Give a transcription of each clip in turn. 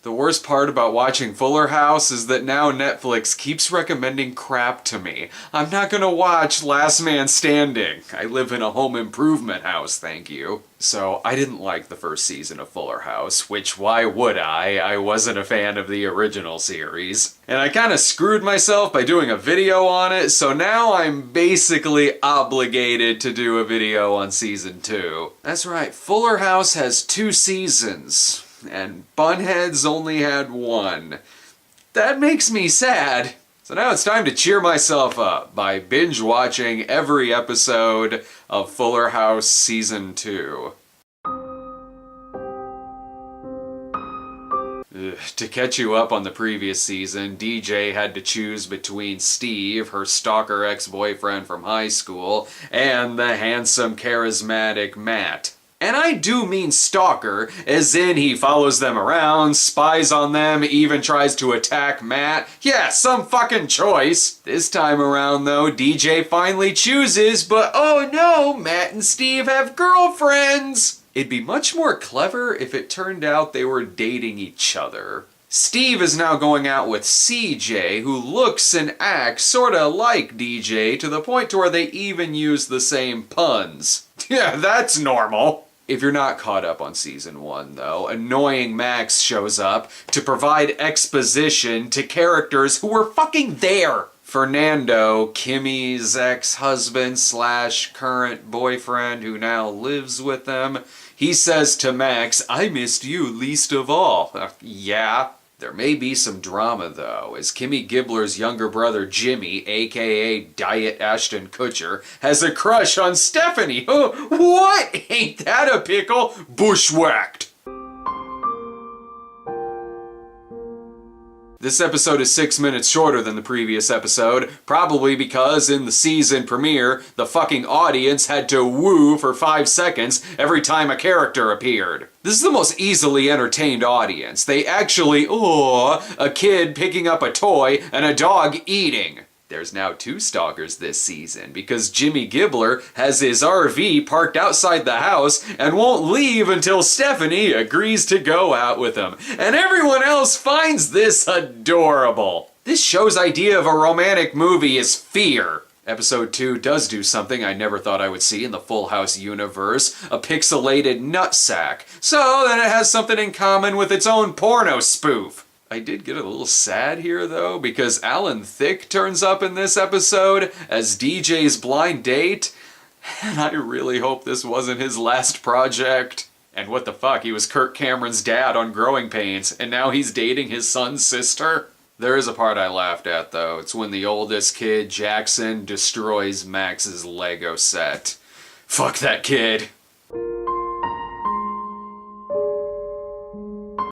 The worst part about watching Fuller House is that now Netflix keeps recommending crap to me. I'm not gonna watch Last Man Standing. I live in a home improvement house, thank you. So I didn't like the first season of Fuller House, which why would I? I wasn't a fan of the original series. And I kinda screwed myself by doing a video on it, so now I'm basically obligated to do a video on season 2. That's right, Fuller House has 2 seasons. And Bunheads only had 1. That makes me sad. So now it's time to cheer myself up by binge watching every episode of Fuller House Season 2. To catch you up on the previous season, DJ had to choose between Steve, her stalker ex-boyfriend from high school, and the handsome, charismatic Matt. And I do mean stalker, as in he follows them around, spies on them, even tries to attack Matt. Yeah, some fucking choice. This time around though, DJ finally chooses, but oh no, Matt and Steve have girlfriends! It'd be much more clever if it turned out they were dating each other. Steve is now going out with CJ, who looks and acts sorta like DJ to the point to where they even use the same puns. Yeah, that's normal. If you're not caught up on season 1, though, annoying Max shows up to provide exposition to characters who were fucking there. Fernando, Kimmy's ex-husband / current boyfriend who now lives with them, he says to Max, "I missed you least of all." Yeah. There may be some drama, though, as Kimmy Gibbler's younger brother Jimmy, aka Diet Ashton Kutcher, has a crush on Stephanie. Oh, what? Ain't that a pickle? Bushwhacked! This episode is 6 minutes shorter than the previous episode, probably because in the season premiere, the fucking audience had to woo for 5 seconds every time a character appeared. This is the most easily entertained audience. They actually, a kid picking up a toy and a dog eating. There's now 2 stalkers this season because Jimmy Gibbler has his RV parked outside the house and won't leave until Stephanie agrees to go out with him. And everyone else finds this adorable. This show's idea of a romantic movie is fear. Episode 2 does do something I never thought I would see in the Full House universe, a pixelated nutsack. So then it has something in common with its own porno spoof. I did get a little sad here, though, because Alan Thicke turns up in this episode as DJ's blind date, and I really hope this wasn't his last project. And what the fuck, he was Kirk Cameron's dad on Growing Pains, and now he's dating his son's sister? There is a part I laughed at, though. It's when the oldest kid, Jackson, destroys Max's Lego set. Fuck that kid.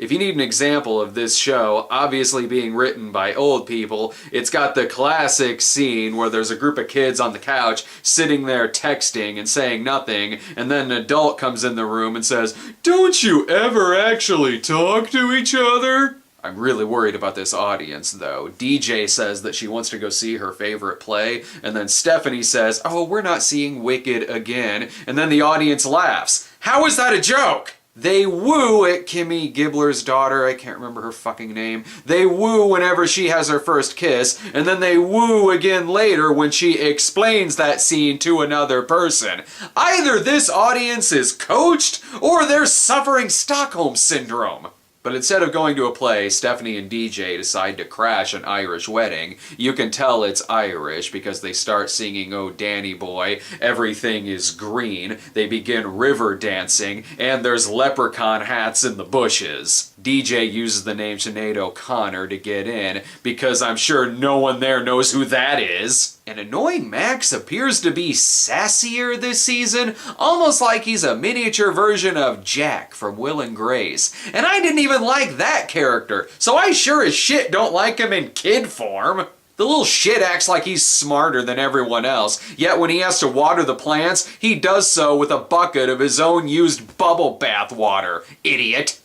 If you need an example of this show obviously being written by old people, it's got the classic scene where there's a group of kids on the couch sitting there texting and saying nothing, and then an adult comes in the room and says, "Don't you ever actually talk to each other?" I'm really worried about this audience, though. DJ says that she wants to go see her favorite play, and then Stephanie says, "Oh, we're not seeing Wicked again," and then the audience laughs. How is that a joke? They woo at Kimmy Gibbler's daughter, I can't remember her fucking name. They woo whenever she has her first kiss, and then they woo again later when she explains that scene to another person. Either this audience is coached, or they're suffering Stockholm Syndrome. But instead of going to a play, Stephanie and DJ decide to crash an Irish wedding. You can tell it's Irish because they start singing "Oh Danny Boy," "Everything is Green," they begin river dancing, and there's leprechaun hats in the bushes. DJ uses the name Sinead O'Connor to get in, because I'm sure no one there knows who that is. And annoying Max appears to be sassier this season, almost like he's a miniature version of Jack from Will and Grace. And I didn't even like that character, so I sure as shit don't like him in kid form. The little shit acts like he's smarter than everyone else, yet when he has to water the plants, he does so with a bucket of his own used bubble bath water. Idiot.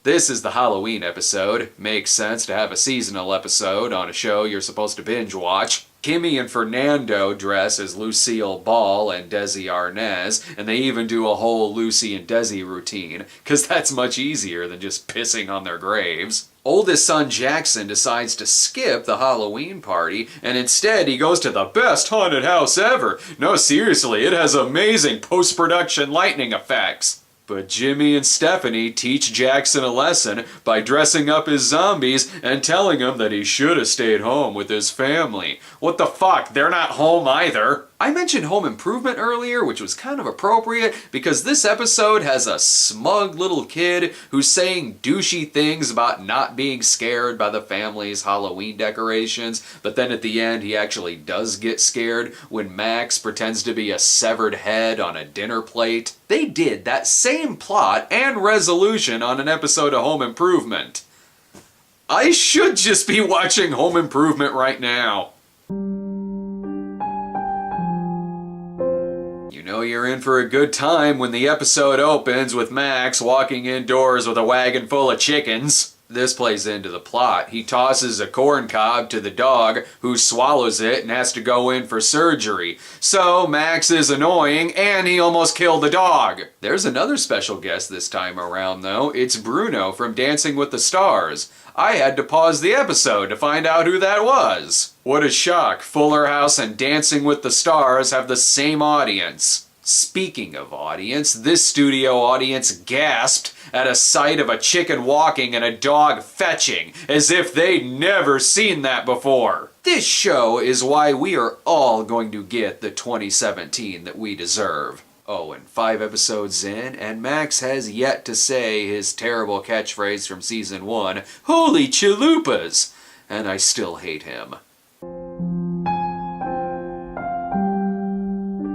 This is the Halloween episode. Makes sense to have a seasonal episode on a show you're supposed to binge watch. Kimmy and Fernando dress as Lucille Ball and Desi Arnaz, and they even do a whole Lucy and Desi routine, because that's much easier than just pissing on their graves. Oldest son Jackson decides to skip the Halloween party, and instead he goes to the best haunted house ever. No, seriously, it has amazing post-production lightning effects. But Jimmy and Stephanie teach Jackson a lesson by dressing up as zombies and telling him that he should have stayed home with his family. What the fuck? They're not home either. I mentioned Home Improvement earlier, which was kind of appropriate because this episode has a smug little kid who's saying douchey things about not being scared by the family's Halloween decorations, but then at the end he actually does get scared when Max pretends to be a severed head on a dinner plate. They did that same plot and resolution on an episode of Home Improvement. I should just be watching Home Improvement right now. You know you're in for a good time when the episode opens with Max walking indoors with a wagon full of chickens. This plays into the plot. He tosses a corn cob to the dog, who swallows it and has to go in for surgery. So Max is annoying, and he almost killed the dog. There's another special guest this time around, though. It's Bruno from Dancing with the Stars. I had to pause the episode to find out who that was. What a shock. Fuller House and Dancing with the Stars have the same audience. Speaking of audience, this studio audience gasped at a sight of a chicken walking and a dog fetching, as if they'd never seen that before. This show is why we are all going to get the 2017 that we deserve. Oh, and 5 episodes in, and Max has yet to say his terrible catchphrase from season 1, "Holy chalupas!" And I still hate him.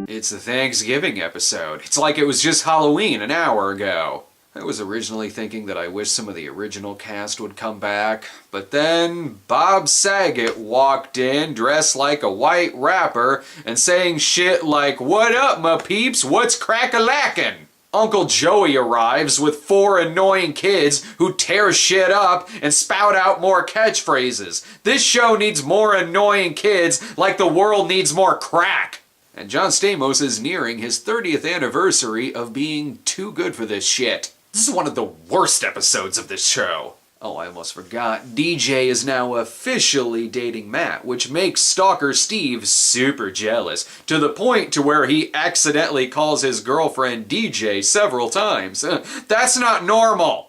It's the Thanksgiving episode. It's like it was just Halloween an hour ago. I was originally thinking that I wish some of the original cast would come back, but then Bob Saget walked in dressed like a white rapper and saying shit like, "What up, my peeps? What's crack-a-lackin'?" Uncle Joey arrives with 4 annoying kids who tear shit up and spout out more catchphrases. This show needs more annoying kids like the world needs more crack. And John Stamos is nearing his 30th anniversary of being too good for this shit. This is one of the worst episodes of this show. Oh, I almost forgot. DJ is now officially dating Matt, which makes Stalker Steve super jealous, to the point to where he accidentally calls his girlfriend DJ several times. That's not normal!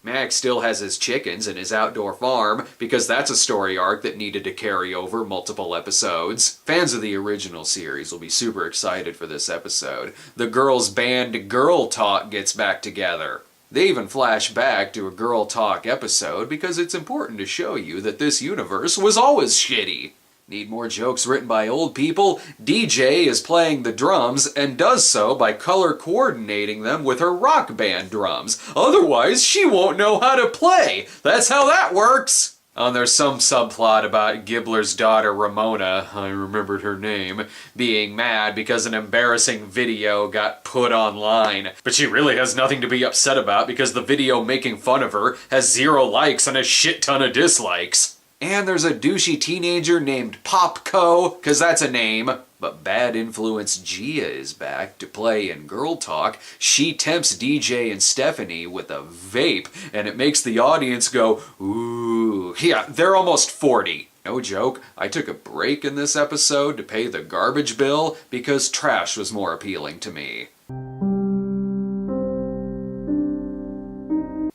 Max still has his chickens and his outdoor farm, because that's a story arc that needed to carry over multiple episodes. Fans of the original series will be super excited for this episode. The girls' band Girl Talk gets back together. They even flash back to a Girl Talk episode because it's important to show you that this universe was always shitty. Need more jokes written by old people? DJ is playing the drums and does so by color coordinating them with her rock band drums. Otherwise, she won't know how to play. That's how that works. And there's some subplot about Gibbler's daughter Ramona, I remembered her name, being mad because an embarrassing video got put online. But she really has nothing to be upset about because the video making fun of her has 0 likes and a shit ton of dislikes. And there's a douchey teenager named Popco, cause that's a name. But bad influence Gia is back to play in Girl Talk. She tempts DJ and Stephanie with a vape, and it makes the audience go, ooh. Yeah, they're almost 40. No joke, I took a break in this episode to pay the garbage bill because trash was more appealing to me.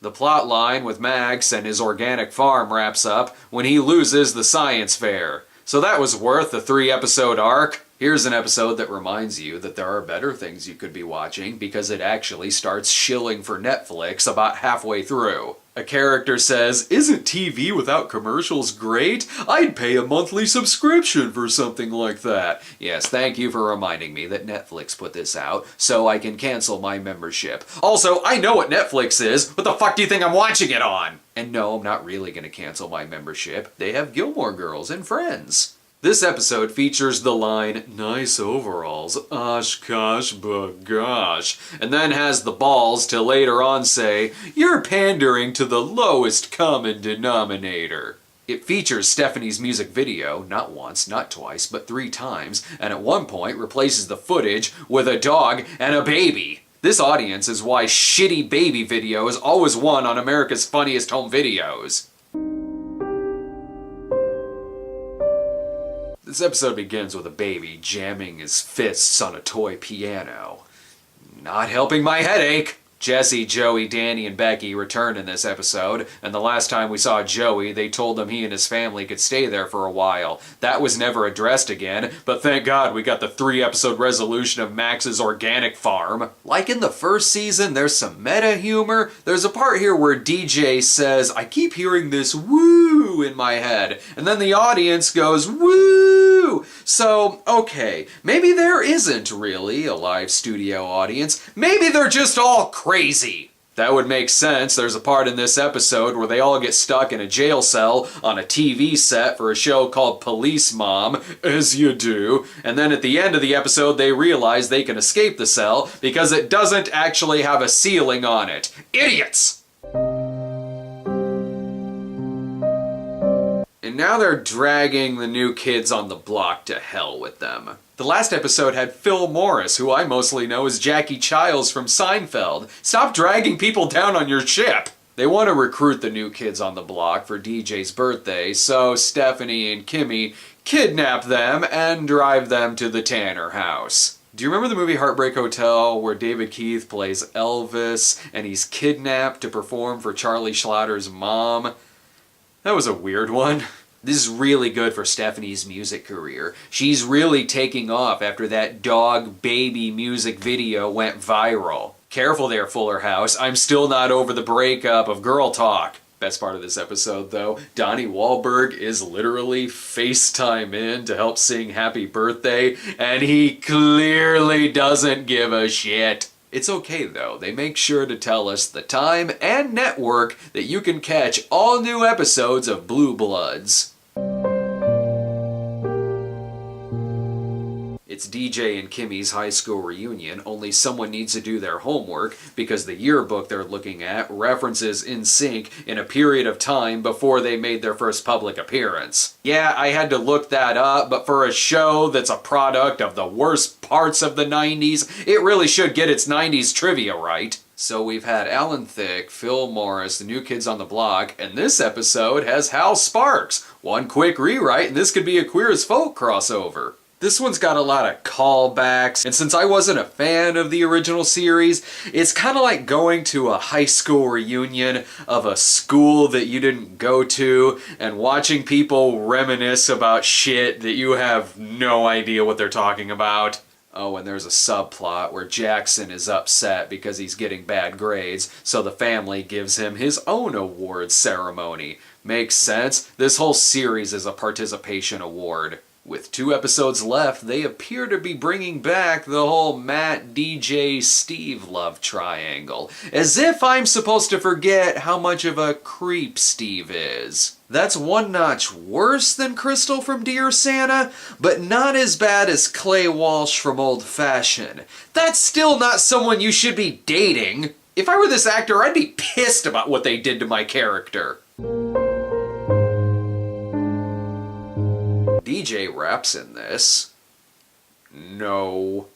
The plot line with Max and his organic farm wraps up when he loses the science fair. So that was worth the 3-episode arc. Here's an episode that reminds you that there are better things you could be watching because it actually starts shilling for Netflix about halfway through. A character says, "Isn't TV without commercials great? I'd pay a monthly subscription for something like that." Yes, thank you for reminding me that Netflix put this out, so I can cancel my membership. Also, I know what Netflix is. What the fuck do you think I'm watching it on? And no, I'm not really gonna cancel my membership. They have Gilmore Girls and Friends. This episode features the line, "Nice overalls, Oshkosh bagosh," and then has the balls to later on say, "You're pandering to the lowest common denominator." It features Stephanie's music video, not once, not twice, but 3 times, and at one point replaces the footage with a dog and a baby. This audience is why shitty baby videos always won on America's Funniest Home Videos. This episode begins with a baby jamming his fists on a toy piano. Not helping my headache! Jesse, Joey, Danny, and Becky return in this episode, and the last time we saw Joey, they told him he and his family could stay there for a while. That was never addressed again, but thank God we got the 3-episode resolution of Max's organic farm. Like in the first season, there's some meta humor. There's a part here where DJ says, "I keep hearing this woo in my head," and then the audience goes, "Woo!" So, okay, maybe there isn't really a live studio audience. Maybe they're just all crazy. That would make sense. There's a part in this episode where they all get stuck in a jail cell on a TV set for a show called Police Mom, as you do, and then at the end of the episode they realize they can escape the cell because it doesn't actually have a ceiling on it. Idiots! And now they're dragging the new kids on the block to hell with them. The last episode had Phil Morris, who I mostly know as Jackie Childs from Seinfeld. Stop dragging people down on your ship! They want to recruit the new kids on the block for DJ's birthday, so Stephanie and Kimmy kidnap them and drive them to the Tanner house. Do you remember the movie Heartbreak Hotel where David Keith plays Elvis and he's kidnapped to perform for Charlie Schlotter's mom? That was a weird one. This is really good for Stephanie's music career. She's really taking off after that dog baby music video went viral. Careful there, Fuller House. I'm still not over the breakup of Girl Talk. Best part of this episode, though, Donnie Wahlberg is literally FaceTime in to help sing Happy Birthday, and he clearly doesn't give a shit. It's okay though, they make sure to tell us the time and network that you can catch all new episodes of Blue Bloods. It's DJ and Kimmy's high school reunion, only someone needs to do their homework because the yearbook they're looking at references NSYNC in a period of time before they made their first public appearance. Yeah, I had to look that up, but for a show that's a product of the worst parts of the 90s, it really should get its 90s trivia right. So we've had Alan Thicke, Phil Morris, the New Kids on the Block, and this episode has Hal Sparks. One quick rewrite and this could be a Queer as Folk crossover. This one's got a lot of callbacks, and since I wasn't a fan of the original series, it's kind of like going to a high school reunion of a school that you didn't go to, and watching people reminisce about shit that you have no idea what they're talking about. Oh, and there's a subplot where Jackson is upset because he's getting bad grades, so the family gives him his own awards ceremony. Makes sense? This whole series is a participation award. With 2 episodes left, they appear to be bringing back the whole Matt, DJ, Steve love triangle. As if I'm supposed to forget how much of a creep Steve is. That's one notch worse than Crystal from Dear Santa, but not as bad as Clay Walsh from Old Fashioned. That's still not someone you should be dating. If I were this actor, I'd be pissed about what they did to my character. DJ raps in this. No.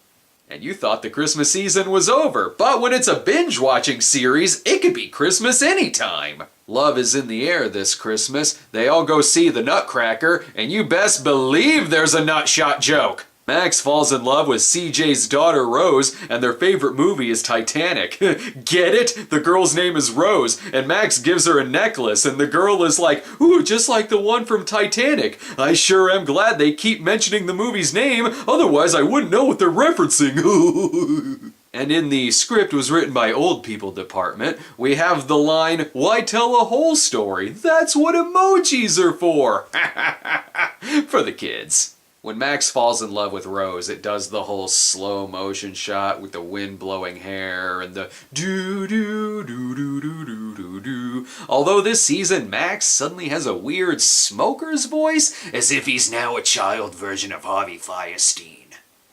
And you thought the Christmas season was over, but when it's a binge-watching series, it could be Christmas anytime. Love is in the air this Christmas. They all go see the Nutcracker, and you best believe there's a nutshot joke. Max falls in love with CJ's daughter Rose, and their favorite movie is Titanic. Get it? The girl's name is Rose, and Max gives her a necklace, and the girl is like, "Ooh, just like the one from Titanic. I sure am glad they keep mentioning the movie's name, otherwise I wouldn't know what they're referencing." And in the script was written by Old People Department, we have the line, "Why tell a whole story? That's what emojis are for." For the kids. When Max falls in love with Rose, it does the whole slow motion shot with the wind blowing hair and the do do do do do do do do although this season Max suddenly has a weird smoker's voice, as if he's now a child version of Harvey Fierstein.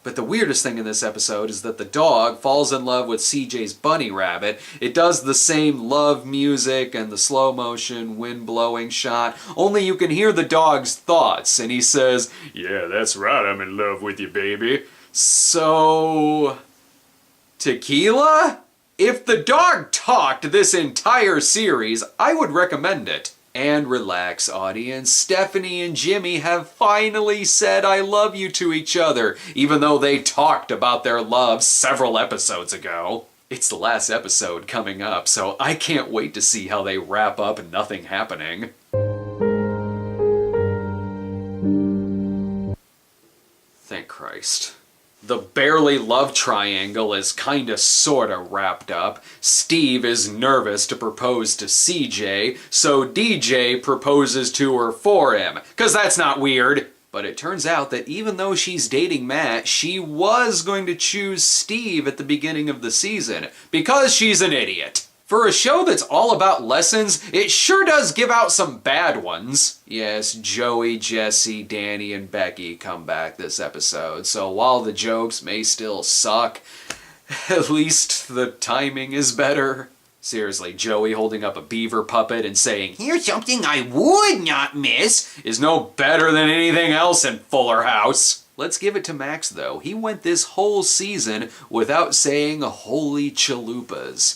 But the weirdest thing in this episode is that the dog falls in love with CJ's bunny rabbit. It does the same love music and the slow motion wind blowing shot, only you can hear the dog's thoughts, and he says, "Yeah, that's right, I'm in love with you, baby." So... tequila? If the dog talked this entire series, I would recommend it. And relax, audience. Stephanie and Jimmy have finally said I love you to each other, even though they talked about their love several episodes ago. It's the last episode coming up, so I can't wait to see how they wrap up nothing happening. Thank Christ. The barely love triangle is kinda sorta wrapped up. Steve is nervous to propose to CJ, so DJ proposes to her for him, 'cause that's not weird. But it turns out that even though she's dating Matt, she was going to choose Steve at the beginning of the season, because she's an idiot. For a show that's all about lessons, it sure does give out some bad ones. Yes, Joey, Jesse, Danny, and Becky come back this episode, so while the jokes may still suck, at least the timing is better. Seriously, Joey holding up a beaver puppet and saying, "Here's something I would not miss," is no better than anything else in Fuller House. Let's give it to Max, though. He went this whole season without saying holy chalupas.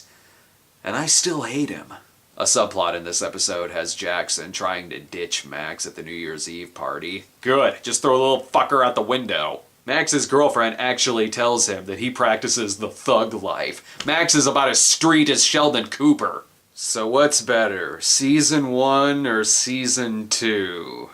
And I still hate him. A subplot in this episode has Jackson trying to ditch Max at the New Year's Eve party. Good, just throw a little fucker out the window. Max's girlfriend actually tells him that he practices the thug life. Max is about as street as Sheldon Cooper. So what's better, Season 1 or Season 2?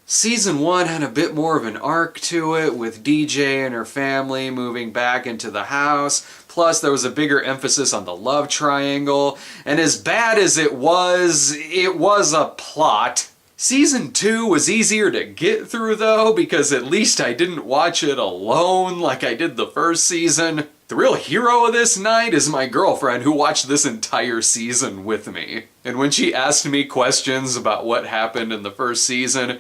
Season 1 had a bit more of an arc to it, with DJ and her family moving back into the house, plus there was a bigger emphasis on the love triangle, and as bad as it was a plot. Season 2 was easier to get through though, because at least I didn't watch it alone like I did the first season. The real hero of this night is my girlfriend, who watched this entire season with me. And when she asked me questions about what happened in the first season,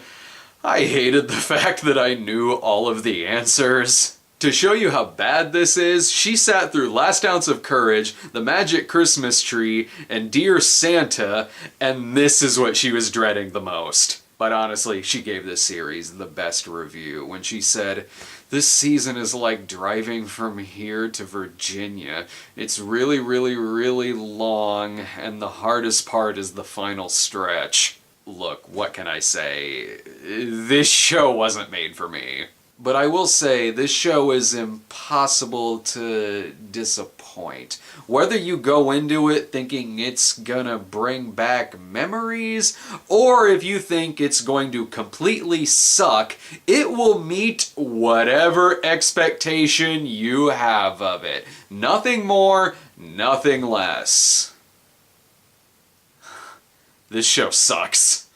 I hated the fact that I knew all of the answers. To show you how bad this is, she sat through Last Ounce of Courage, The Magic Christmas Tree, and Dear Santa, and this is what she was dreading the most. But honestly, she gave this series the best review when she said, "This season is like driving from here to Virginia. It's really, really, really long, and the hardest part is the final stretch." Look, what can I say? This show wasn't made for me. But I will say, this show is impossible to disappoint. Whether you go into it thinking it's gonna bring back memories, or if you think it's going to completely suck, it will meet whatever expectation you have of it. Nothing more, nothing less. This show sucks.